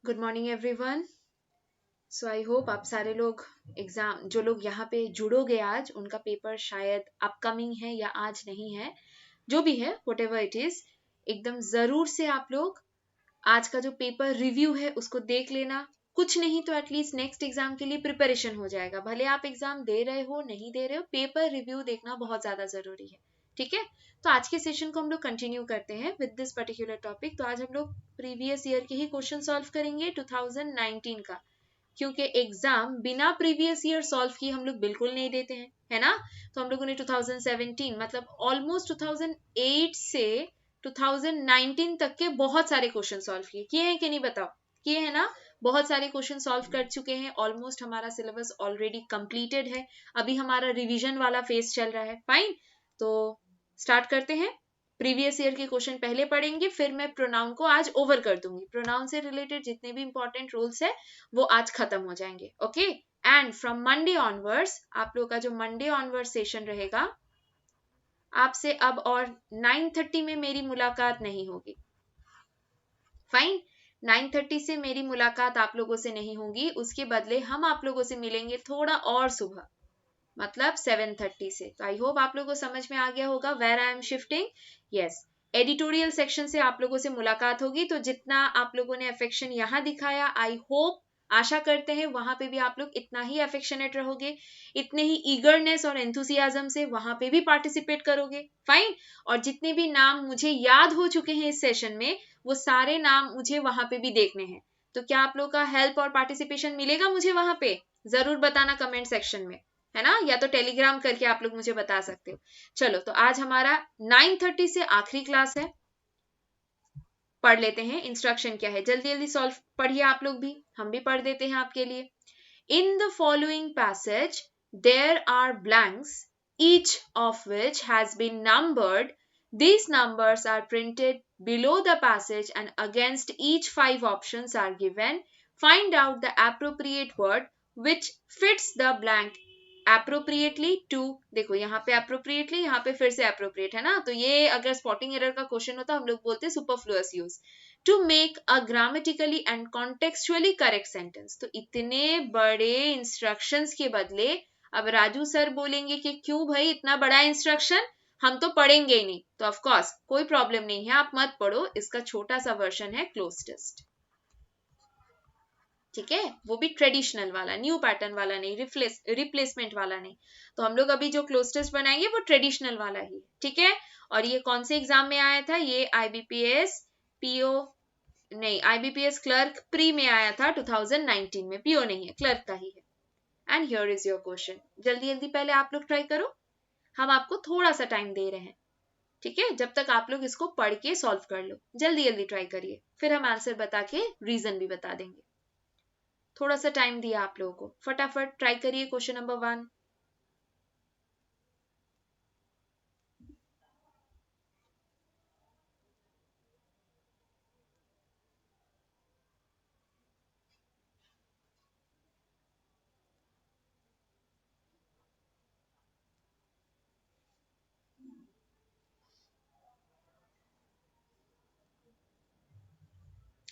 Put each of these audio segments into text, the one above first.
Good morning everyone. So I hope आप सारे लोग एग्जाम जो लोग यहाँ पे जुड़ोगे आज उनका पेपर शायद अपकमिंग है या आज नहीं है, जो भी है वट एवर इट इज, एकदम जरूर से आप लोग आज का जो पेपर रिव्यू है उसको देख लेना। कुछ नहीं तो एटलीस्ट नेक्स्ट एग्जाम के लिए प्रिपरेशन हो जाएगा। भले आप एग्जाम दे रहे हो नहीं दे रहे हो, पेपर रिव्यू देखना बहुत ज्यादा जरूरी है। ठीक है, तो आज के सेशन को हम लोग कंटिन्यू करते हैं विद दिस पर्टिकुलर टॉपिक। तो आज हम लोग प्रीवियस ईयर के ही क्वेश्चन सॉल्व करेंगे 2019 का, क्योंकि एग्जाम बिना प्रीवियस ईयर सॉल्व किए हम लोग बिल्कुल नहीं देते हैं, है ना। तो हम लोगों ने 2017 मतलब ऑलमोस्ट 2008 से 2019 तक के बहुत सारे क्वेश्चन सॉल्व किए हैं कि नहीं, बताओ किए हैं ना। बहुत सारे क्वेश्चन सॉल्व कर चुके हैं, ऑलमोस्ट हमारा सिलेबस ऑलरेडी कंप्लीटेड है। अभी हमारा रिवीजन वाला फेज चल रहा है। फाइन, तो स्टार्ट करते हैं। प्रीवियस ईयर के क्वेश्चन पहले पढ़ेंगे, फिर मैं प्रोनाउन को आज ओवर कर दूंगी। प्रोनाउन से रिलेटेड जितने भी इंपॉर्टेंट रूल्स है वो आज खत्म हो जाएंगे। Okay, and from Monday onwards आप लोग का जो मंडे ऑनवर्ड सेशन रहेगा, आपसे अब और 9:30 में मेरी मुलाकात नहीं होगी। फाइन, 9:30 से मेरी मुलाकात आप लोगों से नहीं होगी। उसके बदले हम आप लोगों से मिलेंगे थोड़ा और सुबह, मतलब 7:30 से। तो आई होप आप लोगों को समझ में आ गया होगा where I am shifting. Yes, editorial section से आप लोगों से मुलाकात होगी। तो जितना आप लोगों ने अफेक्शन यहाँ दिखाया, आई होप, आशा करते हैं वहां पे भी आप लोग इतना ही अफेक्शनेट रहोगे, इतने ही ईगरनेस और एंथुसियाज्म से वहां पे भी पार्टिसिपेट करोगे। फाइन, और जितने भी नाम मुझे याद हो चुके हैं इस सेशन में, वो सारे नाम मुझे वहां पे भी देखने हैं। तो क्या आप लोग का हेल्प और पार्टिसिपेशन मिलेगा मुझे वहां पे? जरूर बताना कमेंट सेक्शन में, है ना, या तो टेलीग्राम करके आप लोग मुझे बता सकते हो। चलो, तो आज हमारा 9:30 से आखिरी क्लास है। पढ़ लेते हैं इंस्ट्रक्शन क्या है, जल्दी जल्दी सॉल्व पढ़िए आप लोग भी, हम भी पढ़ देते हैं आपके लिए। In the following passage there are blanks each of which has been numbered. These numbers are printed below the passage and against each 5 options are given. Find out the appropriate word which fits the blank appropriately to, देखो यहाँ पे appropriately, यहाँ पे फिर से appropriate है ना। तो ये अगर स्पॉटिंग एरर का क्वेश्चन होता हम लोग बोलते superfluous use to make a grammatically and contextually correct sentence। तो इतने बड़े इंस्ट्रक्शंस के बदले अब राजू सर बोलेंगे कि क्यों भाई इतना बड़ा इंस्ट्रक्शन, हम तो पढ़ेंगे ही नहीं। तो ऑफ कोर्स कोई प्रॉब्लम नहीं है, आप मत पढ़ो, इसका छोटा सा वर्जन है क्लोज टेस्ट। ठीक है, वो भी ट्रेडिशनल वाला, न्यू पैटर्न वाला नहीं, रिप्लेसमेंट वाला नहीं। तो हम लोग अभी जो क्लोज टेस्ट बनाएंगे वो ट्रेडिशनल वाला ही, ठीक है। और ये कौन से एग्जाम में आया था? ये आईबीपीएस पीओ नहीं, आईबीपीएस क्लर्क प्री में आया था 2019 में। पीओ नहीं है, क्लर्क का ही है। And here is your question. जल्दी जल्दी पहले आप लोग ट्राई करो, हम आपको थोड़ा सा टाइम दे रहे हैं, ठीक है। जब तक आप लोग इसको पढ़ के सॉल्व कर लो, जल्दी जल्दी ट्राई करिए, फिर हम आंसर बता के रीजन भी बता देंगे। थोड़ा सा टाइम दिया आप लोगों को, फटाफट ट्राई करिए क्वेश्चन नंबर 1।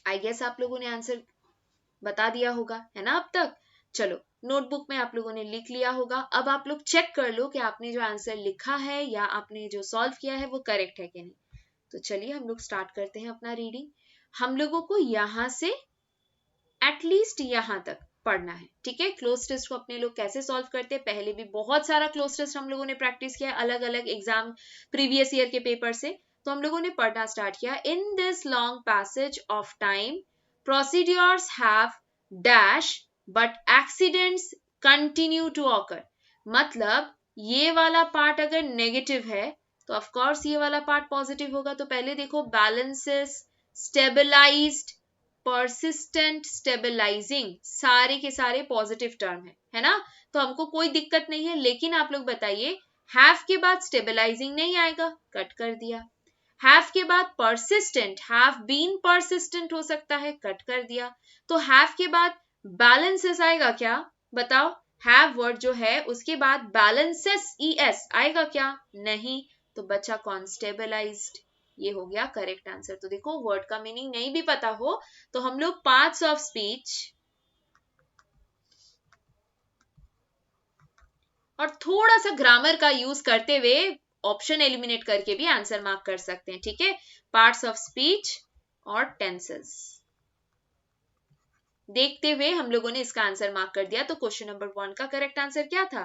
आई गेस आप लोगों ने आंसर बता दिया होगा, है ना अब तक। चलो, नोटबुक में आप लोगों ने लिख लिया होगा। अब आप लोग चेक कर लो कि आपने जो आंसर लिखा है या आपने जो सॉल्व किया है वो करेक्ट है कि नहीं। तो चलिए हम लोग स्टार्ट करते हैं अपना रीडिंग। हम लोगों को यहां से एटलीस्ट यहां तक पढ़ना है, ठीक है। क्लोज टेस्ट को अपने लोग कैसे सॉल्व करते हैं, पहले भी बहुत सारा क्लोज टेस्ट हम लोगों ने प्रैक्टिस किया अलग अलग एग्जाम प्रीवियस ईयर के पेपर से। तो हम लोगों ने पढ़ना स्टार्ट किया। In this long passage of time procedures have dash but accidents continue to occur. मतलब ये वाला पार्ट अगर नेगेटिव है तो ऑफ कोर्स ये वाला पार्ट पॉजिटिव होगा। तो पहले देखो, बैलेंसेस, स्टेबलाइज्ड, persistent, stabilizing, सारे के सारे पॉजिटिव टर्म है ना। तो हमको कोई दिक्कत नहीं है। लेकिन आप लोग बताइए, हैव के बाद स्टेबलाइजिंग नहीं आएगा, कट कर दिया। हैव के बाद persistent, हैव बीन persistent हो सकता है, कट कर दिया। तो हैव के बाद balances आएगा क्या, बताओ। हैव वर्ड जो है उसके बाद balances es आएगा क्या? नहीं। तो बचा कौन? स्टेबलाइज्ड। ये हो गया करेक्ट आंसर। तो देखो वर्ड का मीनिंग नहीं भी पता हो तो हम लोग पार्ट्स ऑफ स्पीच और थोड़ा सा ग्रामर का यूज करते हुए ऑप्शन एलिमिनेट करके भी आंसर मार्क कर सकते हैं, ठीक है। पार्ट्स ऑफ स्पीच और टेंसेस देखते हुए हम लोगों ने इसका आंसर मार्क कर दिया। तो क्वेश्चन नंबर 1 का करेक्ट आंसर क्या था?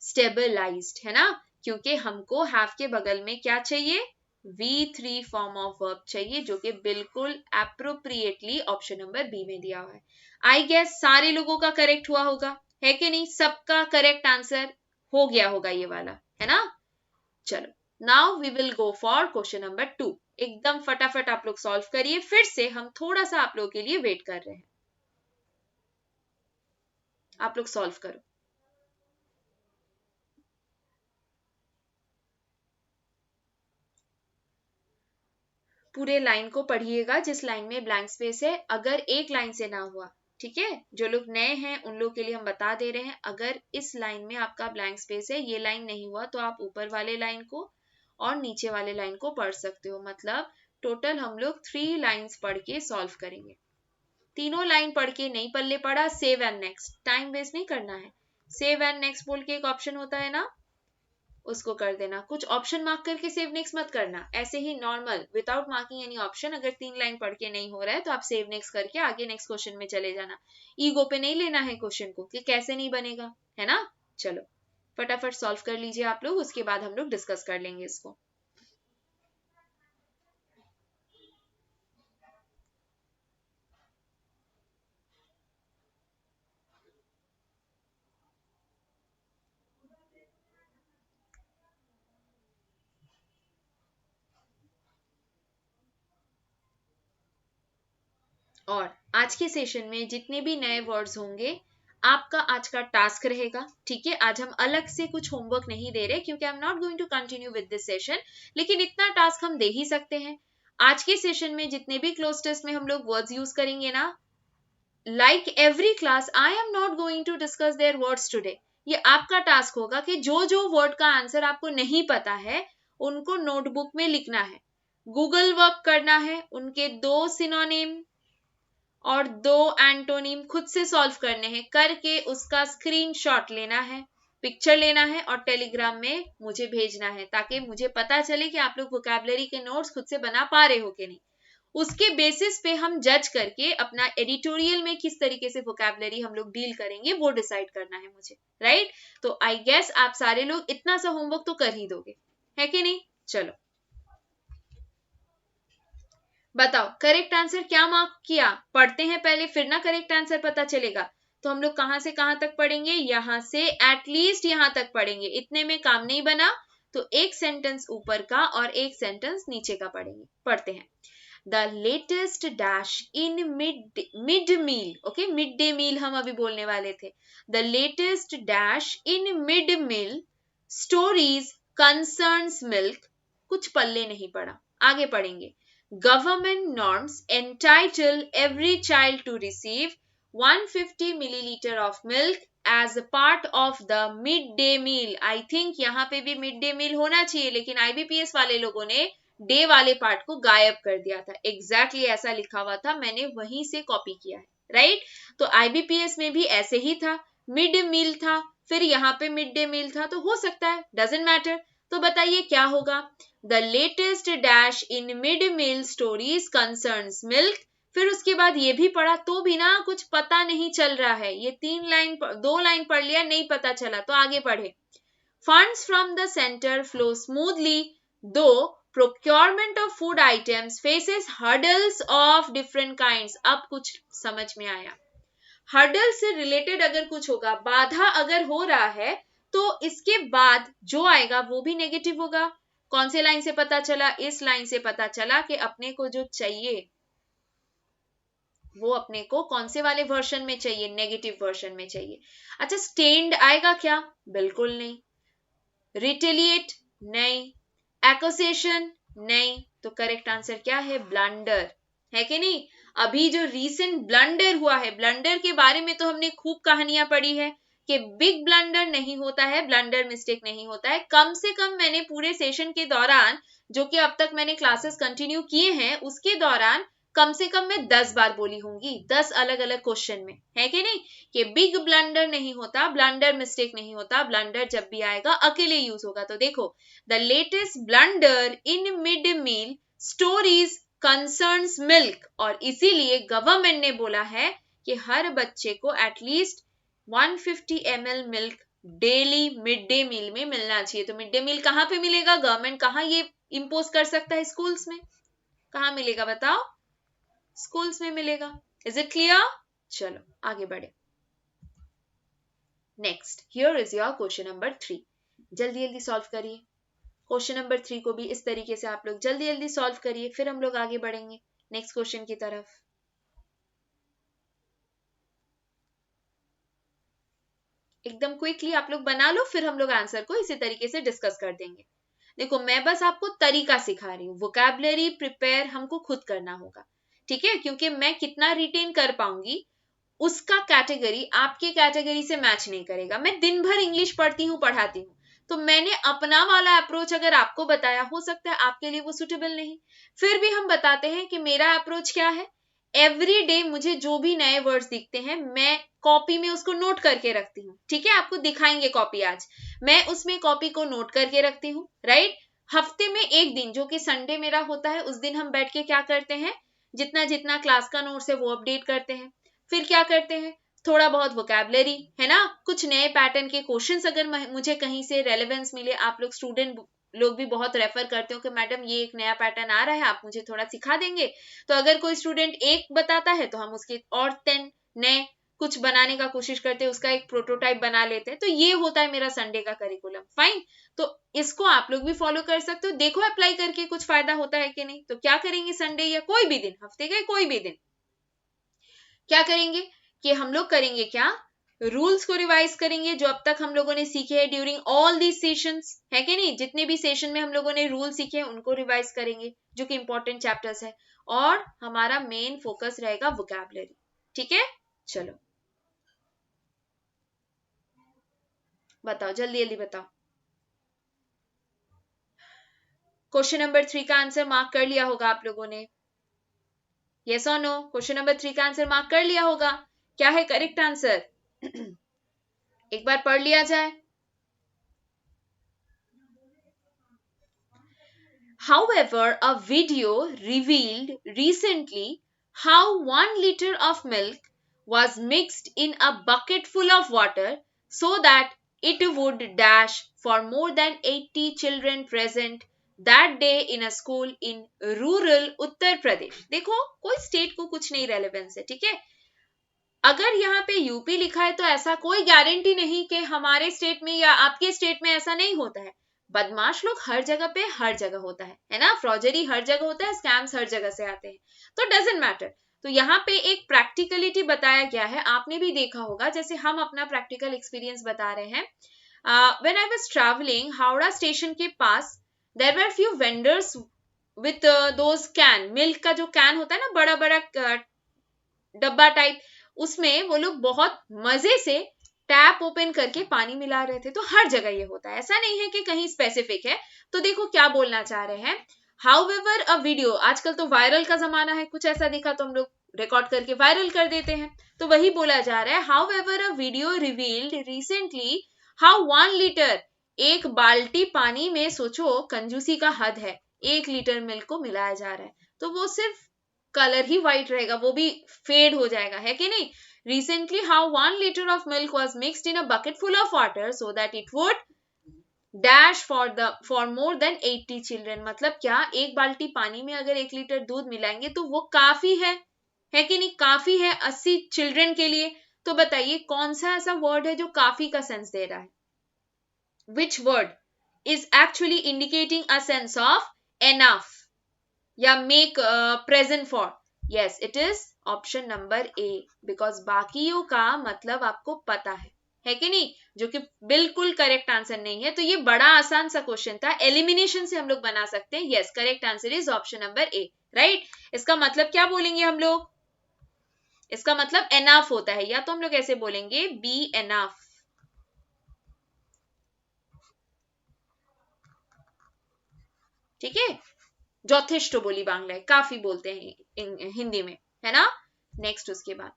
स्टेबलाइज्ड, है ना, क्योंकि हमको हैव के बगल में क्या चाहिए? V3 फॉर्म ऑफ वर्ब चाहिए, जो कि बिल्कुल एप्रोप्रिएटली ऑप्शन नंबर बी में दिया हुआ है। आई गेस सारे लोगों का करेक्ट हुआ होगा, है कि नहीं? सबका करेक्ट आंसर हो गया होगा ये वाला, है ना। चलो now we will go for question number 2। एकदम फटाफट आप लोग सॉल्व करिए, फिर से हम थोड़ा सा आप लोगों के लिए वेट कर रहे हैं। आप लोग सॉल्व करो। पूरे लाइन को पढ़िएगा, जिस लाइन में ब्लैंक स्पेस है। अगर एक लाइन से ना हुआ, ठीक है, जो लोग नए हैं उन लोग के लिए हम बता दे रहे हैं, अगर इस लाइन में आपका ब्लैंक स्पेस है, ये लाइन नहीं हुआ, तो आप ऊपर वाले लाइन को और नीचे वाले लाइन को पढ़ सकते हो। मतलब टोटल हम लोग 3 लाइन्स पढ़ के सॉल्व करेंगे। तीनों लाइन पढ़ के नहीं पल्ले पड़ा, save and next, time waste नहीं करना है। सेव एंड नेक्स्ट बोल के एक ऑप्शन होता है ना, उसको कर देना। कुछ ऑप्शन मार्क करके सेव नेक्स्ट मत करना, ऐसे ही normal without marking any option. अगर 3 लाइन पढ़ के नहीं हो रहा है तो आप सेव नेक्स्ट करके आगे नेक्स्ट क्वेश्चन में चले जाना। ईगो पे नहीं लेना है क्वेश्चन को कि कैसे नहीं बनेगा, है ना। चलो फटाफट सॉल्व कर लीजिए आप लोग, उसके बाद हम लोग डिस्कस कर लेंगे इसको। और आज के सेशन में जितने भी नए वर्ड्स होंगे, आपका आज का टास्क रहेगा, ठीक है। आज हम अलग से कुछ होमवर्क नहीं दे रहे, क्योंकि I am not going to continue with this session, लेकिन इतना टास्क हम दे ही सकते हैं। आज के सेशन में जितने भी क्लोज टेस्ट में हम लोग वर्ड्स यूज करेंगे ना, like every class I am not going to discuss their words today. ये आपका टास्क होगा कि जो जो वर्ड का आंसर आपको नहीं पता है उनको नोटबुक में लिखना है, गूगल वर्क करना है, उनके 2 सिनोनिम और 2 एंटोनिम खुद से सॉल्व करने हैं, करके उसका स्क्रीनशॉट लेना है, पिक्चर लेना है और टेलीग्राम में मुझे भेजना है, ताकि मुझे पता चले कि आप लोग वोकैबुलरी के नोट्स खुद से बना पा रहे हो कि नहीं। उसके बेसिस पे हम जज करके अपना एडिटोरियल में किस तरीके से वोकैबुलरी हम लोग डील करेंगे वो डिसाइड करना है मुझे, राइट। तो आई गेस आप सारे लोग इतना सा होमवर्क तो कर ही दोगे, है कि नहीं। चलो बताओ करेक्ट आंसर क्या मार्क किया? पढ़ते हैं पहले, फिर ना करेक्ट आंसर पता चलेगा। तो हम लोग कहां से कहां तक पढ़ेंगे? यहां से एटलीस्ट यहां तक पढ़ेंगे, इतने में काम नहीं बना तो एक सेंटेंस ऊपर का और एक सेंटेंस नीचे का पढ़ेंगे। पढ़ते हैं। The latest dash in mid meal, okay, mid day meal हम अभी बोलने वाले थे। The latest dash in mid meal stories concerns milk, कुछ पल्ले नहीं पड़ा, आगे पढ़ेंगे। Government norms entitle every child to receive 150 milliliter of milk as a part of the midday meal. I think यहाँ पे भी मिड डे मील होना चाहिए, लेकिन IBPS वाले लोगों ने डे वाले पार्ट को गायब कर दिया था। एग्जैक्टली ऐसा लिखा हुआ था, मैंने वहीं से कॉपी किया है, राइट। तो IBPS में भी ऐसे ही था, मिड मील था, फिर यहाँ पे मिड डे मील था, तो हो सकता है, डजेंट मैटर। तो बताइए क्या होगा? The latest dash in mid meal stories concerns milk. फिर उसके बाद ये भी पढ़ा तो भी ना कुछ पता नहीं चल रहा है, ये 2 लाइन पढ़ लिया, नहीं पता चला, तो आगे पढ़े। Funds from the centre flow smoothly though procurement of food items faces hurdles of different kinds. अब कुछ समझ में आया। हर्डल से रिलेटेड अगर कुछ होगा, बाधा अगर हो रहा है, तो इसके बाद जो आएगा वो भी नेगेटिव होगा। कौन से लाइन से पता चला? इस लाइन से पता चला कि अपने को जो चाहिए वो अपने को कौन से वाले वर्जन में चाहिए? नेगेटिव वर्जन में चाहिए। अच्छा, स्टेन्ड आएगा क्या? बिल्कुल नहीं। रिटेलिएट नहीं। एक्यूसेशन नहीं। तो करेक्ट आंसर क्या है? ब्लंडर, है कि नहीं। अभी जो रीसेंट ब्लंडर हुआ है, ब्लंडर के बारे में तो हमने खूब कहानियां पढ़ी है, कि बिग ब्लंडर नहीं होता है, ब्लंडर मिस्टेक नहीं होता है। कम से कम मैंने पूरे सेशन के दौरान, जो कि अब तक मैंने क्लासेस कंटिन्यू किए हैं, उसके दौरान कम से कम मैं 10 बार बोली होंगी, 10 अलग अलग क्वेश्चन में, है कि नहीं, कि बिग ब्लंडर नहीं होता, ब्लंडर मिस्टेक नहीं होता, ब्लंडर जब भी आएगा अकेले यूज होगा। तो देखो, the latest blunder in mid meal stories concerns milk, और इसीलिए गवर्नमेंट ने बोला है कि हर बच्चे को at least 150 ml milk daily mid day meal में मिलना चाहिए। तो मिड डे मील कहाँ पे मिलेगा? गवर्नमेंट कहाँ ये इम्पोज कर सकता है? स्कूल्स में। कहाँ मिलेगा बताओ? स्कूल्स में मिलेगा। Is it clear? चलो आगे बढ़े। Next, here is your question number 3। जल्दी जल्दी सॉल्व करिए। क्वेश्चन नंबर 3 को भी इस तरीके से आप लोग जल्दी जल्दी सॉल्व करिए, फिर हम लोग आगे बढ़ेंगे नेक्स्ट क्वेश्चन की तरफ। एकदम क्विकली आप लोग बना लो, फिर हम लोग आंसर को इसी तरीके से डिस्कस कर देंगे। देखो, मैं बस आपको तरीका सिखा रही हूँ, वोकैबुलरी प्रिपेयर हमको खुद करना होगा, ठीक है, क्योंकि मैं कितना रिटेन कर पाऊंगी उसका कैटेगरी आपके कैटेगरी से मैच नहीं करेगा। मैं दिन भर इंग्लिश पढ़ती हूँ, पढ़ाती हूँ, तो मैंने अपना वाला अप्रोच अगर आपको बताया, हो सकता है आपके लिए वो सुटेबल नहीं। फिर भी हम बताते हैं कि मेरा अप्रोच क्या है। एवरी डे मुझे जो भी नए वर्ड्स दिखते हैं, मैं कॉपी में उसको नोट करके रखती हूँ, ठीक है। आपको दिखाएंगे कॉपी आज, मैं उसमें कॉपी को नोट करके रखती हूँ, राइट। हफ्ते में एक दिन, जो कि संडे मेरा होता है, उस दिन हम बैठ के क्या करते हैं, जितना जितना क्लास का नोट्स है वो अपडेट करते हैं। फिर क्या करते हैं, थोड़ा बहुत वोकैबुलरी, है ना, कुछ नए पैटर्न के क्वेश्चंस अगर मुझे कहीं से रेलेवेंस मिले, आप लोग स्टूडेंट लोग भी बहुत रेफर करते हो कि मैडम ये एक नया पैटर्न आ रहा है, आप मुझे थोड़ा सिखा देंगे। तो अगर कोई स्टूडेंट एक बताता है तो हम उसके और 10 नए कुछ बनाने का कोशिश करते हैं, उसका एक प्रोटोटाइप बना लेते हैं। तो ये होता है मेरा संडे का करिकुलम, फाइन। तो इसको आप लोग भी फॉलो कर सकते हो, देखो अप्लाई करके कुछ फायदा होता है कि नहीं। तो क्या करेंगे, संडे या कोई भी दिन, हफ्ते का कोई भी दिन क्या करेंगे कि हम लोग करेंगे क्या, रूल्स को रिवाइज करेंगे जो अब तक हम लोगों ने सीखे हैं ड्यूरिंग ऑल दीज सेशंस, है कि नहीं। जितने भी सेशन में हम लोगों ने रूल सीखे हैं उनको रिवाइज करेंगे, जो कि इंपॉर्टेंट चैप्टर्स है, और हमारा मेन फोकस रहेगा वोकैबुलरी, ठीक है। चलो बताओ, जल्दी जल्दी बताओ। क्वेश्चन नंबर 3 का आंसर मार्क कर लिया होगा आप लोगों ने, यस और नो? क्वेश्चन नंबर 3 का आंसर मार्क कर लिया होगा। क्या है करेक्ट आंसर? एक बार पढ़ लिया जाए। However, a video revealed recently how 1 liter of milk was mixed in a bucket full of water so that it would dash for more than 80 children present that day in a school in rural Uttar Pradesh. देखो, कोई state को कुछ नहीं relevance है, ठीक है। अगर यहाँ पे यूपी लिखा है तो ऐसा कोई गारंटी नहीं कि हमारे स्टेट में या आपके स्टेट में ऐसा नहीं होता है। बदमाश लोग हर जगह पे हर जगह होता है ना, फ्रॉजरी हर जगह होता है, स्कैम्स हर जगह से आते हैं, तो डजेंट मैटर। तो यहाँ पे एक प्रैक्टिकलिटी बताया गया है, आपने भी देखा होगा, जैसे हम अपना प्रैक्टिकल एक्सपीरियंस बता रहे हैं। When I was travelling, Howrah station के पास there were few vendors with those can, milk का जो कैन होता है ना, बड़ा बड़ा डब्बा टाइप, उसमें वो लोग बहुत मजे से टैप ओपन करके पानी मिला रहे थे। तो हर जगह ये होता है, ऐसा नहीं है कि कहीं स्पेसिफिक है। तो देखो क्या बोलना चाह रहे हैं, हाउएवर अ वीडियो, आजकल तो वायरल का जमाना है, कुछ ऐसा दिखा तो हम लोग रिकॉर्ड करके वायरल कर देते हैं। तो वही बोला जा रहा है, however a video revealed recently how 1 litre, एक बाल्टी पानी में, सोचो कंजूसी का हद है, 1 लीटर मिल्क को मिलाया जा रहा है। तो वो सिर्फ कलर ही व्हाइट रहेगा, वो भी फेड हो जाएगा, है कि नहीं। Recently how 1 liter of milk was mixed in a bucket full of water so that it would dash for more than 80 children। मतलब क्या, एक बाल्टी पानी में अगर 1 लीटर दूध मिलाएंगे तो वो काफी है कि नहीं, काफी है 80 चिल्ड्रन के लिए। तो बताइए कौन सा ऐसा वर्ड है जो काफी का सेंस दे रहा है, which word is actually indicating a sense of enough या make present for? Yes, it is option number A, because बाकियों का मतलब आपको पता है कि नहीं, जो कि बिल्कुल करेक्ट आंसर नहीं है। तो ये बड़ा आसान सा क्वेश्चन था, एलिमिनेशन से हम लोग बना सकते हैं। Yes, correct answer is option number A, right. इसका मतलब क्या बोलेंगे हम लोग, इसका मतलब एनाफ होता है, या तो हम लोग ऐसे बोलेंगे बी एनाफ, ठीक है, যথেষ্ট बोली बांग्ला है, काफी बोलते हैं हिंदी में, है ना। नेक्स्ट उसके बाद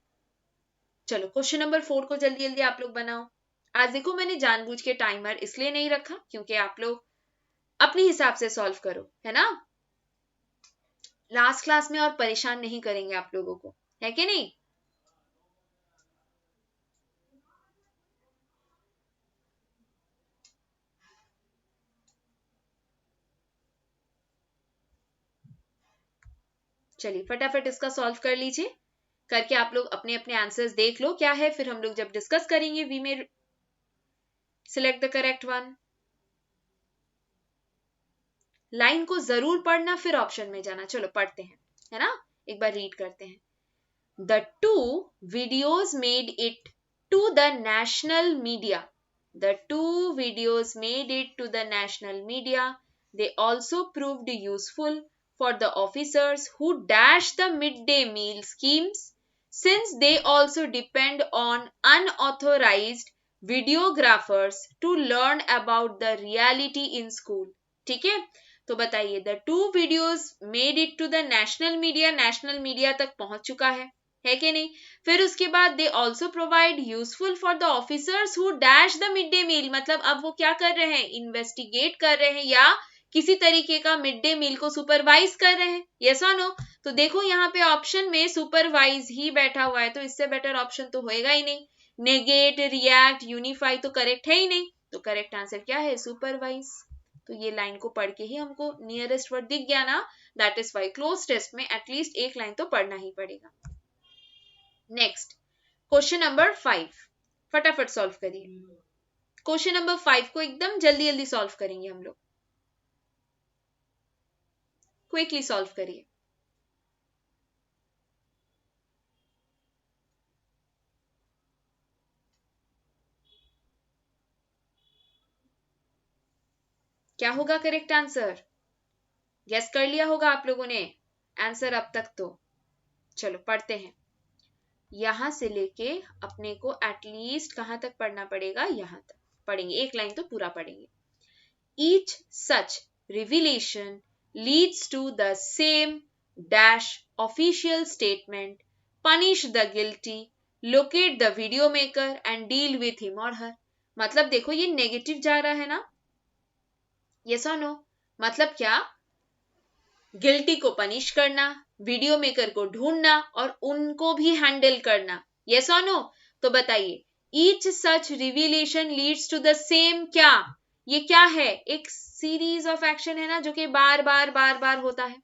चलो क्वेश्चन नंबर 4 को जल्दी जल्दी आप लोग बनाओ। आज देखो मैंने जानबूझ के टाइमर इसलिए नहीं रखा क्योंकि आप लोग अपने हिसाब से सॉल्व करो, है ना। लास्ट क्लास में और परेशान नहीं करेंगे आप लोगों को, है कि नहीं। चलिए फटाफट इसका सॉल्व कर लीजिए, करके आप लोग अपने अपने आंसर्स देख लो क्या है, फिर हम लोग जब डिस्कस करेंगे वी में select the correct one. Line को जरूर पढ़ना फिर ऑप्शन में जाना। चलो पढ़ते हैं, है ना, एक बार रीड करते हैं। The two videos made it to the national media. The two videos made it to the national media. They also proved useful for the officers who dash the midday meal schemes, since they also depend on unauthorized videographers to learn about the reality in school. ठीक है, तो बताइए the two videos made it to the national media, national media तक पहुंच चुका है कि नहीं। फिर उसके बाद they also provide useful for the officers who dash the mid day meal, मतलब अब वो क्या कर रहे हैं, इन्वेस्टिगेट कर रहे हैं या किसी तरीके का मिड डे मील को सुपरवाइज कर रहे हैं, यस और नो। तो देखो यहाँ पे ऑप्शन में सुपरवाइज ही बैठा हुआ है, तो इससे बेटर ऑप्शन तो होएगा ही नहीं। नेगेट, रिएक्ट, यूनिफाई तो करेक्ट है ही नहीं, तो करेक्ट आंसर क्या है, सुपरवाइज। तो ये लाइन को पढ़ के ही हमको नियरेस्ट वर्ड दिख गया ना, that is why cloze test में एटलीस्ट एक लाइन तो पढ़ना ही पड़ेगा। नेक्स्ट क्वेश्चन नंबर 5, फटाफट सॉल्व करिए। क्वेश्चन नंबर 5 को एकदम जल्दी जल्दी सॉल्व करेंगे हम लोग, क्विकली सॉल्व करिए। क्या होगा करेक्ट आंसर, गेस कर लिया होगा आप लोगों ने आंसर अब तक तो। चलो पढ़ते हैं, यहां से लेके अपने को एटलीस्ट कहां तक पढ़ना पड़ेगा, यहां तक पढ़ेंगे, एक लाइन तो पूरा पढ़ेंगे। Each such revelation leads to the same dash official statement, punish the guilty, locate the video maker and deal with him or her. मतलब देखो ये नेगेटिव जा रहा है ना, यस और नो। मतलब क्या, गिल्टी को पनिश करना, वीडियो मेकर को ढूंढना और उनको भी हैंडल करना, यस और नो। तो बताइए each such revelation leads to the same, क्या ये क्या है, एक सीरीज ऑफ एक्शन है ना जो कि बार बार बार बार होता है।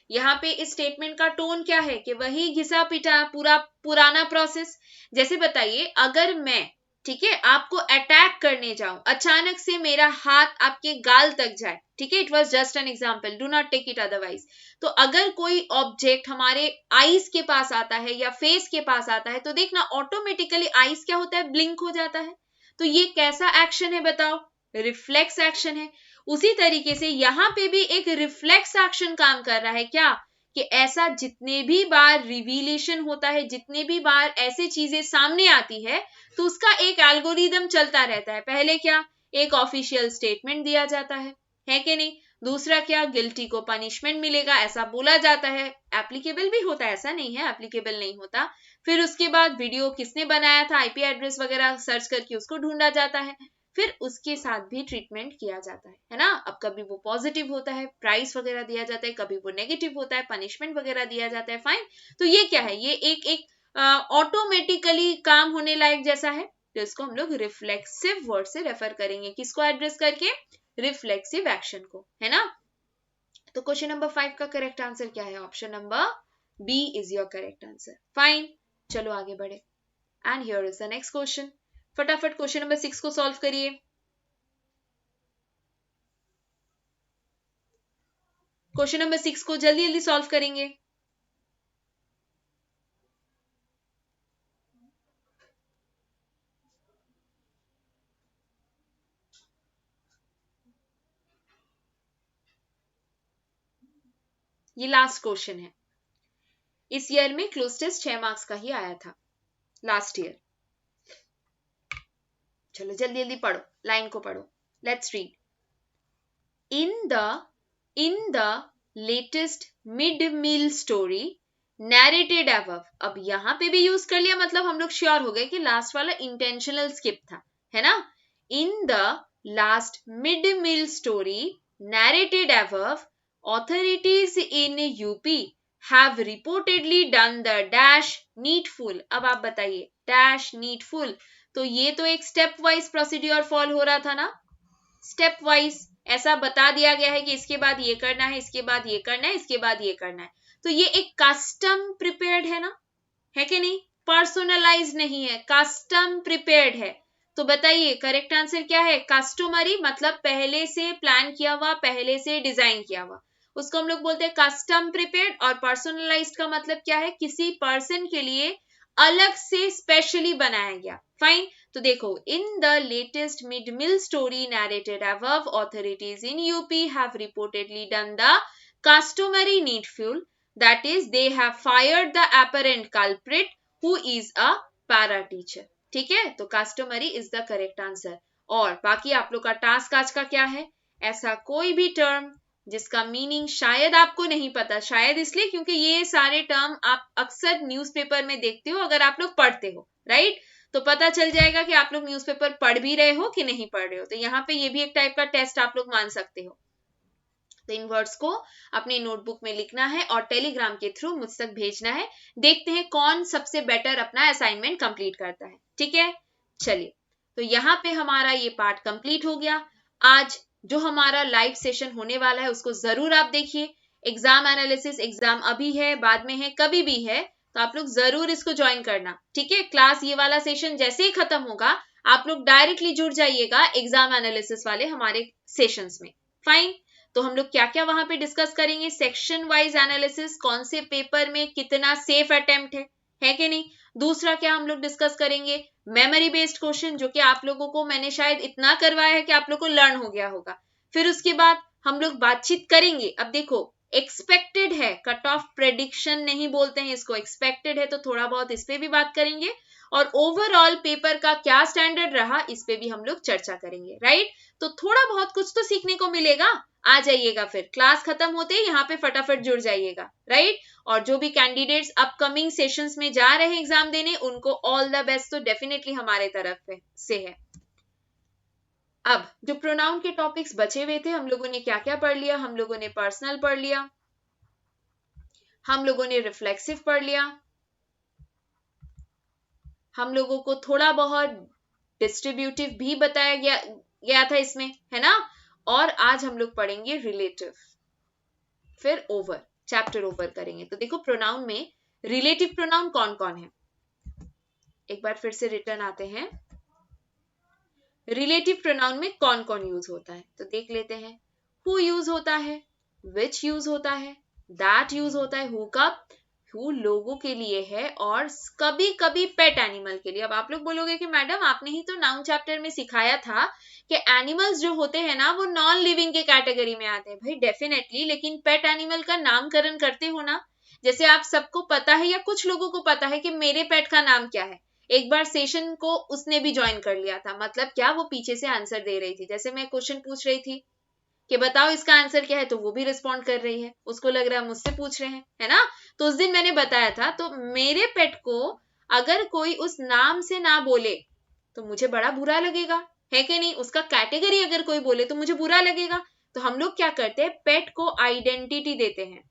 यहाँ पे इस स्टेटमेंट का टोन क्या है कि वही घिसा पिटा पूरा पुराना प्रोसेस। जैसे बताइए अगर मैं, ठीक है, आपको अटैक करने जाऊं, अचानक से मेरा हाथ आपके गाल तक जाए, ठीक है, it was just an example, do not take it otherwise. तो अगर कोई ऑब्जेक्ट हमारे आईज के पास आता है या फेस के पास आता है तो देखना ऑटोमेटिकली आईज क्या होता है, ब्लिंक हो जाता है। तो ये कैसा एक्शन है बताओ, रिफ्लेक्स एक्शन है। उसी तरीके से यहां पे भी एक रिफ्लेक्स एक्शन काम कर रहा है, क्या कि ऐसा जितने भी बार रिवीलेशन होता है, जितने भी बार ऐसी चीजें सामने आती है तो उसका एक एल्गोरिदम चलता रहता है। पहले क्या, एक ऑफिशियल स्टेटमेंट दिया जाता है कि नहीं। दूसरा क्या, गिल्टी को पनिशमेंट मिलेगा ऐसा बोला जाता है, एप्लीकेबल भी होता है, ऐसा नहीं है एप्लीकेबल नहीं होता। फिर उसके बाद वीडियो किसने बनाया था, आईपी एड्रेस वगैरह सर्च करके उसको ढूंढा जाता है, फिर उसके साथ भी ट्रीटमेंट किया जाता है ना। अब कभी वो पॉजिटिव होता है, प्राइस वगैरह दिया जाता है, कभी वो नेगेटिव होता है, पनिशमेंट वगैरह दिया जाता है, फाइन। तो ये क्या है, ये एक एक ऑटोमेटिकली काम होने लायक जैसा है, तो इसको हम लोग रिफ्लेक्सिव वर्ड से रेफर करेंगे, किसको एड्रेस करके, रिफ्लेक्सिव एक्शन को, है ना। तो क्वेश्चन नंबर 5 का करेक्ट आंसर क्या है, option number B is your correct answer, fine. चलो आगे बढ़े, and here is the next question. फटाफट क्वेश्चन नंबर 6 को सॉल्व करिए। क्वेश्चन नंबर 6 को जल्दी जल्दी सॉल्व करेंगे। ये लास्ट क्वेश्चन है, इस ईयर में क्लोज टेस्ट 6 मार्क्स का ही आया था लास्ट ईयर। चलो जल्दी जल्दी पढ़ो, लाइन को पढ़ो, let's read. In the in the latest mid meal story narrated above. अब यहाँ पे भी यूज कर लिया, मतलब हम लोग श्योर हो गए कि लास्ट वाला इंटेंशनल स्किप था, है ना। In the last mid meal story narrated above, authorities in UP have reportedly done the dash needful। अब आप बताइए dash needful, तो ये तो एक स्टेप वाइज प्रोसीड्योर फॉलो हो रहा था ना, स्टेप वाइज ऐसा बता दिया गया है कि इसके बाद ये करना है, इसके बाद ये करना है, इसके बाद ये करना है, तो ये एक कस्टम प्रिपेयर्ड है ना, है कि नहीं, पर्सनलाइज नहीं है, कस्टम प्रिपेयर्ड है। तो बताइए करेक्ट आंसर क्या है, कस्टमरी, मतलब पहले से प्लान किया हुआ, पहले से डिजाइन किया हुआ, उसको हम लोग बोलते हैं कस्टम प्रिपेयर्ड। और पर्सनलाइज्ड का मतलब क्या है, किसी पर्सन के लिए अलग से स्पेशली बनाया गया। फाइन, तो देखो इन the latest mid mill story narrated above, authorities in UP have reportedly done the customary needful, that is they have fired the apparent culprit who is a para teacher। ठीक है, तो customary is the correct answer। और बाकी आप लोग का task आज का क्या है, ऐसा कोई भी टर्म जिसका मीनिंग शायद आपको नहीं पता, शायद इसलिए क्योंकि ये सारे टर्म आप अक्सर न्यूज़पेपर में देखते हो, अगर आप लोग पढ़ते हो, राइट, तो पता चल जाएगा कि आप लोग न्यूज़पेपर पढ़ भी रहे हो कि नहीं पढ़ रहे हो। तो यहाँ पे ये भी एक टाइप का टेस्ट आप लोग मान सकते हो। तो इन वर्ड्स को अपनी नोटबुक में लिखना है और टेलीग्राम के थ्रू मुझ तक भेजना है। देखते हैं कौन सबसे बेटर अपना असाइनमेंट कंप्लीट करता है। ठीक है, चलिए, तो यहाँ पे हमारा ये पार्ट कंप्लीट हो गया। आज जो हमारा लाइव सेशन होने वाला है उसको जरूर आप देखिए। एग्जाम एनालिसिस, एग्जाम अभी है, बाद में है, कभी भी है, तो आप लोग जरूर इसको ज्वाइन करना। ठीक है, क्लास ये वाला सेशन जैसे ही खत्म होगा आप लोग डायरेक्टली जुड़ जाइएगा एग्जाम एनालिसिस वाले हमारे सेशंस में। फाइन, तो हम लोग क्या क्या वहां पे डिस्कस करेंगे, सेक्शन वाइज एनालिसिस, कौन से पेपर में कितना सेफ अटेम्प्ट है कि नहीं। दूसरा क्या हम लोग डिस्कस करेंगे, मेमोरी बेस्ड क्वेश्चन, जो कि आप लोगों को मैंने शायद इतना करवाया है कि आप लोग को लर्न हो गया होगा। फिर उसके बाद हम लोग बातचीत करेंगे। अब देखो एक्सपेक्टेड है, कट ऑफ प्रेडिक्शन नहीं बोलते हैं इसको, एक्सपेक्टेड है, तो थोड़ा बहुत इस पे भी बात करेंगे। और ओवरऑल पेपर का क्या स्टैंडर्ड रहा इस पे भी हम लोग चर्चा करेंगे, राइट। तो थोड़ा बहुत कुछ तो सीखने को मिलेगा। आ जाइएगा, फिर क्लास खत्म होते ही यहाँ पे फटाफट जुड़ जाइएगा, राइट। और जो भी कैंडिडेट्स अपकमिंग सेशंस में जा रहे हैं एग्जाम देने, उनको ऑल द बेस्ट तो डेफिनेटली हमारे तरफ से है। अब जो प्रोनाउन के टॉपिक्स बचे हुए थे, हम लोगों ने क्या क्या पढ़ लिया, हम लोगों ने पर्सनल पढ़ लिया, हम लोगों ने रिफ्लेक्सिव पढ़ लिया, हम लोगों को थोड़ा बहुत डिस्ट्रीब्यूटिव भी बताया गया था इसमें, है ना। और आज हम लोग पढ़ेंगे रिलेटिव, फिर ओवर, चैप्टर ओवर करेंगे। तो देखो प्रोनाउन में रिलेटिव प्रोनाउन कौन कौन है, एक बार फिर से रिटर्न आते हैं। रिलेटिव प्रोनाउन में कौन कौन यूज होता है तो देख लेते हैं। हु यूज होता है, विच यूज होता है, दैट यूज होता है। हु कब, हु लोगों के लिए है, और कभी कभी पेट एनिमल के लिए। अब आप लोग बोलोगे कि मैडम आपने ही तो नाउन चैप्टर में सिखाया था कि एनिमल्स जो होते हैं ना वो नॉन लिविंग के कैटेगरी में आते हैं। भाई डेफिनेटली, लेकिन पेट एनिमल का नामकरण करते हो ना, जैसे आप सबको पता है या कुछ लोगों को पता है कि मेरे पेट का नाम क्या है। एक बार सेशन को उसने भी ज्वाइन कर लिया था, मतलब क्या, वो पीछे से आंसर दे रही थी। जैसे मैं क्वेश्चन पूछ रही थी कि बताओ इसका आंसर क्या है, तो वो भी रिस्पॉन्ड कर रही है, उसको लग रहा है मुझसे पूछ रहे हैं, है ना। तो उस दिन मैंने बताया था, तो मेरे पेट को अगर कोई उस नाम से ना बोले तो मुझे बड़ा बुरा लगेगा, है कि नहीं। उसका कैटेगरी अगर कोई बोले तो मुझे बुरा लगेगा। तो हम लोग क्या करते हैं, पेट को आइडेंटिटी देते हैं,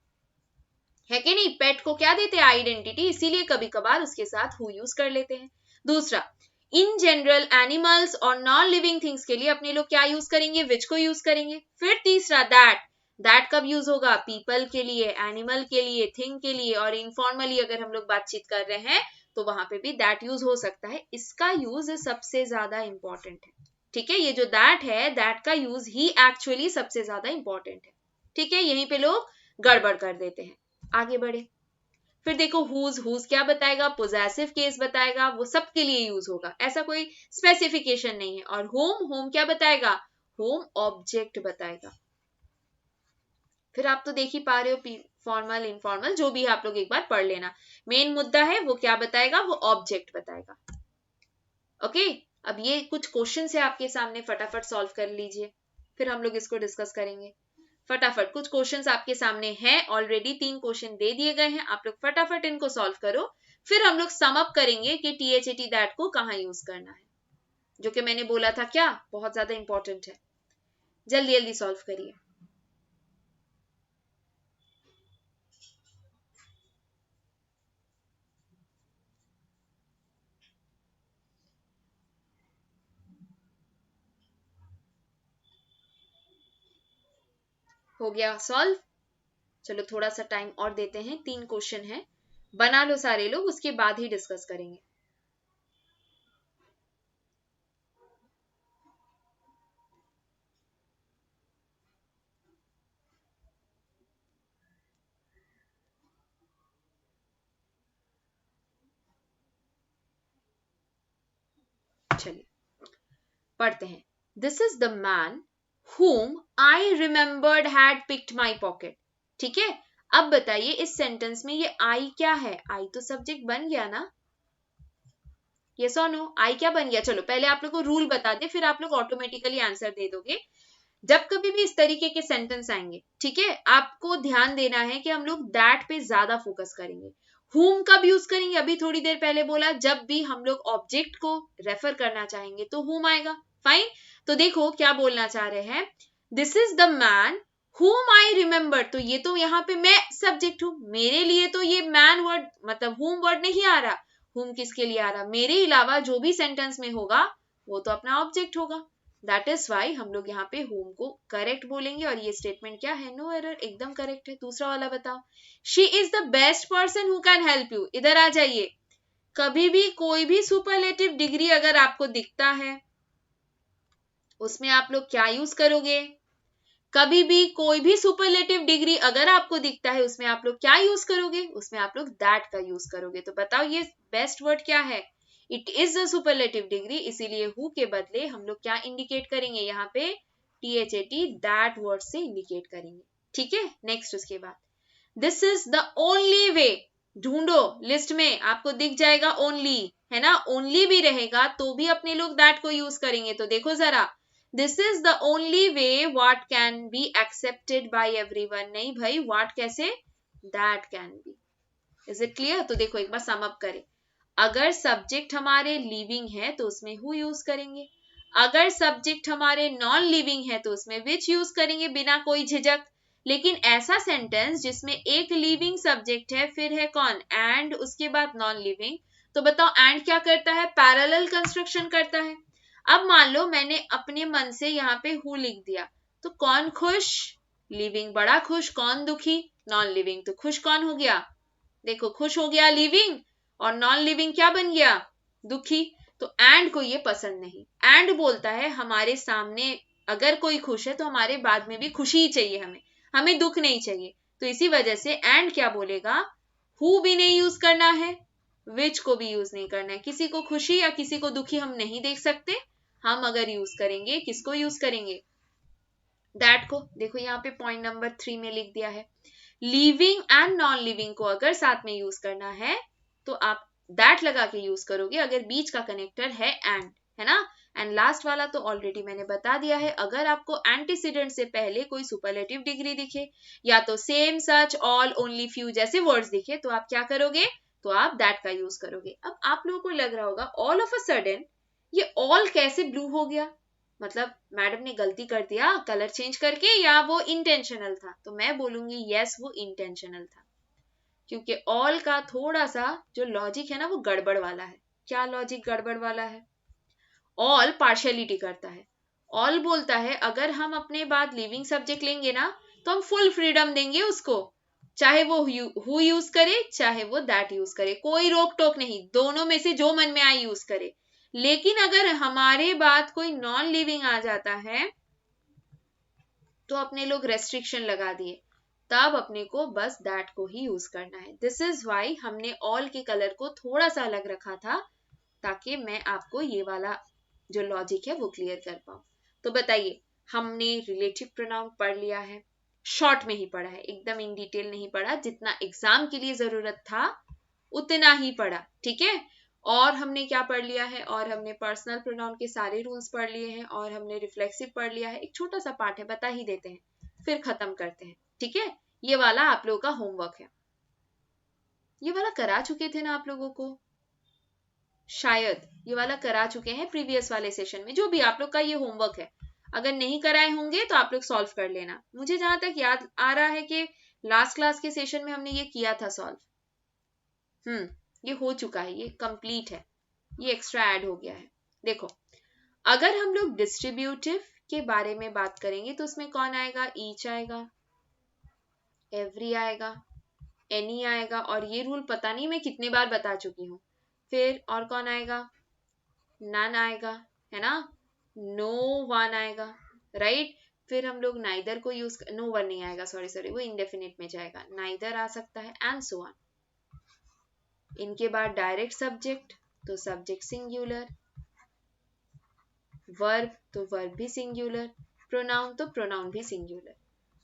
है कि नहीं। पेट को क्या देते हैं, आइडेंटिटी, इसीलिए कभी कभार उसके साथ हु यूज कर लेते हैं। दूसरा, इन जनरल एनिमल्स और नॉन लिविंग थिंग्स के लिए अपने लोग क्या यूज करेंगे, विच को यूज करेंगे। फिर तीसरा, दैट, दैट कब यूज होगा, पीपल के लिए, एनिमल के लिए, थिंग के लिए। और इनफॉर्मली अगर हम लोग बातचीत कर रहे हैं तो वहां पे भी दैट यूज हो सकता है। इसका यूज सबसे ज्यादा इंपॉर्टेंट है, ठीक है। ये जो दैट है, दैट का यूज ही एक्चुअली सबसे ज्यादा इंपॉर्टेंट है, ठीक है। यहीं पे लोग गड़बड़ कर देते हैं। आगे बढ़े, फिर देखो हुज क्या बताएगा, पोजेसिव केस बताएगा, वो सबके लिए यूज होगा, ऐसा कोई स्पेसिफिकेशन नहीं है। और होम क्या बताएगा, होम ऑब्जेक्ट बताएगा। फिर आप तो देख ही पा रहे हो, फॉर्मल इनफॉर्मल जो भी है आप लोग एक बार पढ़ लेना। मेन मुद्दा है वो क्या बताएगा, वो ऑब्जेक्ट बताएगा। ओके, अब ये कुछ क्वेश्चन है आपके सामने, फटाफट सॉल्व कर लीजिए, फिर हम लोग इसको डिस्कस करेंगे। फटाफट कुछ क्वेश्चंस आपके सामने हैं ऑलरेडी, 3 क्वेश्चन दे दिए गए हैं, आप लोग फटाफट इनको सॉल्व करो, फिर हम लोग सम अप करेंगे कि THAT दैट को कहाँ यूज करना है, जो कि मैंने बोला था क्या बहुत ज्यादा इंपॉर्टेंट है। जल्दी जल्दी सॉल्व करिए। हो गया सॉल्व? चलो थोड़ा सा टाइम और देते हैं, 3 क्वेश्चन है, बना लो सारे लोग, उसके बाद ही डिस्कस करेंगे। चलिए पढ़ते हैं। This is the man whom I remembered had picked my pocket। ठीक है, अब बताइए इस सेंटेंस में ये I क्या है? I तो सब्जेक्ट बन गया ना, यस और नो? I क्या बन गया? चलो पहले आप लोग को रूल बता दे, फिर आप लोग ऑटोमेटिकली आंसर दे दोगे। जब कभी भी इस तरीके के सेंटेंस आएंगे, ठीक है, आपको ध्यान देना है कि हम लोग दैट पे ज्यादा फोकस करेंगे। whom कब यूज करेंगे? अभी थोड़ी देर पहले बोला, जब भी हम लोग ऑब्जेक्ट को रेफर करना चाहेंगे तो whom आएगा। फाइन, तो देखो क्या बोलना चाह रहे हैं, this is the man whom I remember, तो ये तो यहाँ पे मैं सब्जेक्ट हूं, मेरे लिए तो ये मैन वर्ड मतलब whom वर्ड नहीं आ रहा। whom किसके लिए आ रहा? मेरे अलावा जो भी सेंटेंस में होगा वो तो अपना ऑब्जेक्ट होगा। दैट इज वाई हम लोग यहाँ पे whom को करेक्ट बोलेंगे, और ये स्टेटमेंट क्या है? नो एरर, एकदम करेक्ट है। दूसरा वाला बताओ, she is the best person who can help you. इधर आ जाइए, कभी भी कोई भी सुपरलेटिव डिग्री अगर आपको दिखता है उसमें आप लोग क्या यूज करोगे? कभी भी कोई भी सुपरलेटिव डिग्री अगर आपको दिखता है उसमें आप लोग क्या यूज करोगे? उसमें आप लोग दैट का यूज करोगे। तो बताओ ये बेस्ट वर्ड क्या है? It is a superlative degree, इसीलिए हु के बदले हम लोग क्या इंडिकेट करेंगे? यहाँ पे THAT दैट वर्ड से इंडिकेट करेंगे। ठीक है, नेक्स्ट उसके बाद, this is the only way. ढूंढो लिस्ट में, आपको दिख जाएगा ओनली, है ना? ओनली भी रहेगा तो भी अपने लोग दैट को यूज करेंगे। तो देखो जरा, this is the only way what can be accepted by everyone. नहीं भाई, व्हाट कैसे? That can be. Is it clear? तो देखो एक बार सम अप करें। अगर सब्जेक्ट हमारे लिविंग है तो उसमें हु यूज करेंगे, अगर सब्जेक्ट हमारे नॉन लिविंग है तो उसमें विच यूज करेंगे बिना कोई झिझक। लेकिन ऐसा सेंटेंस जिसमें एक लिविंग सब्जेक्ट है, फिर है कौन? एंड, उसके बाद नॉन लिविंग, तो बताओ एंड क्या करता है? पैरेलल कंस्ट्रक्शन करता है। अब मान लो मैंने अपने मन से यहाँ पे हु लिख दिया, तो कौन खुश? लिविंग बड़ा खुश, कौन दुखी? Non living. तो खुश कौन हो गया? देखो खुश हो गया लिविंग, और नॉन लिविंग क्या बन गया? दुखी। तो एंड को ये पसंद नहीं। एंड बोलता है हमारे सामने अगर कोई खुश है तो हमारे बाद में भी खुशी ही चाहिए, हमें दुख नहीं चाहिए। तो इसी वजह से एंड क्या बोलेगा? हु भी नहीं यूज करना है, विच को भी यूज नहीं करना है। किसी को खुशी या किसी को दुखी हम नहीं देख सकते। हम अगर यूज करेंगे, किसको यूज करेंगे? दैट को। देखो यहाँ पे पॉइंट नंबर 3 में लिख दिया है, लिविंग एंड नॉन लिविंग को अगर साथ में यूज करना है तो आप दैट लगा के यूज करोगे, अगर बीच का कनेक्टर है एंड, है ना? एंड लास्ट वाला तो ऑलरेडी मैंने बता दिया है, अगर आपको एंटीसीडेंट से पहले कोई सुपरलेटिव डिग्री दिखे या तो सेम, सच, ऑल, ओनली, फ्यू जैसे वर्ड्स दिखे तो आप क्या करोगे? तो आप दैट का यूज करोगे। अब आप लोगों को लग रहा होगा ऑल ऑफ अ सडन ये ऑल कैसे ब्लू हो गया, मतलब मैडम ने गलती कर दिया कलर चेंज करके, या वो इंटेंशनल था? तो मैं बोलूंगी यस, वो इंटेंशनल था, क्योंकि ऑल का थोड़ा सा जो लॉजिक है ना वो गड़बड़ वाला है। क्या लॉजिक गड़बड़ वाला है? ऑल पार्शियलिटी करता है। ऑल बोलता है अगर हम अपने बाद लिविंग सब्जेक्ट लेंगे ना तो हम फुल फ्रीडम देंगे उसको, चाहे वो हु यूज करे चाहे वो दैट यूज करे, कोई रोक टोक नहीं, दोनों में से जो मन में आए यूज करे। लेकिन अगर हमारे बाद कोई नॉन लिविंग आ जाता है तो अपने लोग रेस्ट्रिक्शन लगा दिए, तब अपने को बस दैट को ही यूज करना है। दिस इज वाई हमने ऑल के कलर को थोड़ा सा अलग रखा था, ताकि मैं आपको ये वाला जो लॉजिक है वो क्लियर कर पाऊं। तो बताइए, हमने रिलेटिव प्रोनाउन पढ़ लिया है, शॉर्ट में ही पढ़ा है, एकदम इन डिटेल नहीं पढ़ा, जितना एग्जाम के लिए जरूरत था उतना ही पढ़ा। ठीक है, और हमने क्या पढ़ लिया है? और हमने पर्सनल प्रोनाउन के सारे रूल्स पढ़ लिए हैं, और हमने रिफ्लेक्सिव पढ़ लिया है। एक छोटा सा पार्ट है, बता ही देते हैं। फिर खत्म करते हैं, ठीक है। ये वाला आप लोगों का होमवर्क है। ये वाला करा चुके थे ना आप लोगों को, शायद ये वाला करा चुके हैं प्रीवियस वाले सेशन में। जो भी आप लोग का ये होमवर्क है, अगर नहीं कराए होंगे तो आप लोग सॉल्व कर लेना। मुझे जहां तक याद आ रहा है कि लास्ट क्लास के सेशन में हमने ये किया था सॉल्व। ये हो चुका है, ये कंप्लीट है, ये एक्स्ट्रा ऐड हो गया है। देखो, अगर हम लोग डिस्ट्रीब्यूटिव के बारे में बात करेंगे तो उसमें कौन आएगा, ईच आएगा, एवरी आएगा, एनी आएगा, और ये रूल पता नहीं मैं कितने बार बता चुकी हूँ। फिर और कौन आएगा, नन आएगा, है ना, नो वन आएगा, राइट। फिर हम लोग नाइदर को यूज, नो वन नहीं आएगा, सॉरी वो इंडेफिनिट में जाएगा, नाइदर आ सकता है, एंड सो ऑन। इनके बाद डायरेक्ट सब्जेक्ट, तो सब्जेक्ट सिंगुलर, वर्ब तो वर्ब भी सिंगुलर, प्रोनाउन तो प्रोनाउन भी सिंगुलर।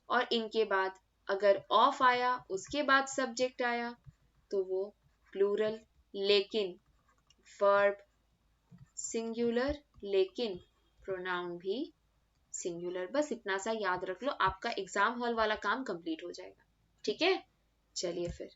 और इनके बाद अगर ऑफ आया, उसके बाद सब्जेक्ट आया, तो वो प्लूरल, लेकिन वर्ब सिंगुलर, लेकिन प्रोनाउन भी सिंगुलर। बस इतना सा याद रख लो, आपका एग्जाम हॉल वाला काम कंप्लीट हो जाएगा, ठीक है। चलिए फिर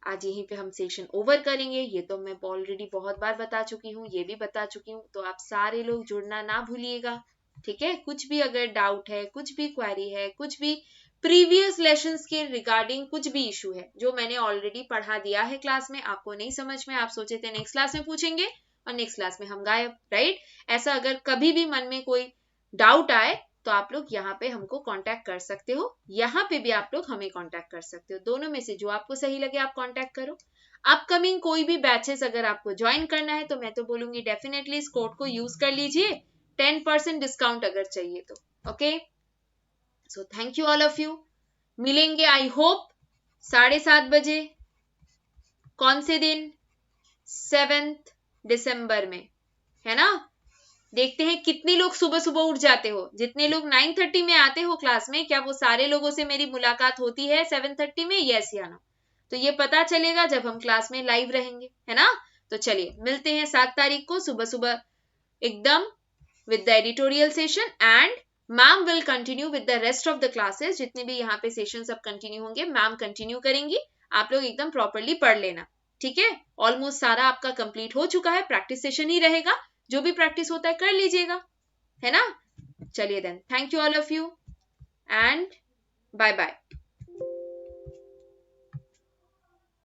आज यहीं पे हम सेशन ओवर करेंगे। ये तो मैं ऑलरेडी बहुत बार बता चुकी हूँ, ये भी बता चुकी हूँ, तो आप सारे लोग जुड़ना ना भूलिएगा, ठीक है। कुछ भी अगर डाउट है, कुछ भी क्वेरी है, कुछ भी प्रीवियस लेसन्स के रिगार्डिंग कुछ भी इशू है जो मैंने ऑलरेडी पढ़ा दिया है क्लास में, आपको नहीं समझ में, आप सोचे थे नेक्स्ट क्लास में पूछेंगे और नेक्स्ट क्लास में हम गायब, राइट। ऐसा अगर कभी भी मन में कोई डाउट आए तो आप लोग यहाँ पे हमको कांटेक्ट कर सकते हो, यहाँ पे भी आप लोग हमें कांटेक्ट कर सकते हो। दोनों में से जो आपको सही लगे आप कांटेक्ट करो। अपकमिंग कोई भी बैचेस अगर आपको ज्वाइन करना है तो मैं तो बोलूंगी डेफिनेटली इस कोड को यूज कर लीजिए, 10% डिस्काउंट अगर चाहिए तो, okay. So thank you all of you. मिलेंगे आई होप 7:30 बजे। कौन से दिन, 7 दिसंबर में, है ना। देखते हैं कितने लोग सुबह सुबह उठ जाते हो। जितने लोग 9:30 में आते हो क्लास में, क्या वो सारे लोगों से मेरी मुलाकात होती है 7:30 में, यस या नो। तो ये पता चलेगा जब हम क्लास में लाइव रहेंगे, है ना। तो चलिए मिलते हैं 7 तारीख को सुबह सुबह एकदम with the editorial session, and ma'am will continue with the rest of the classes. जितने भी यहाँ पे सेशन सब कंटिन्यू होंगे, मैम कंटिन्यू करेंगी। आप लोग एकदम प्रॉपरली पढ़ लेना, ठीक है। ऑलमोस्ट सारा आपका कंप्लीट हो चुका है, प्रैक्टिस सेशन ही रहेगा, जो भी प्रैक्टिस होता है कर लीजिएगा, है ना। चलिए then, thank you all of you and bye bye.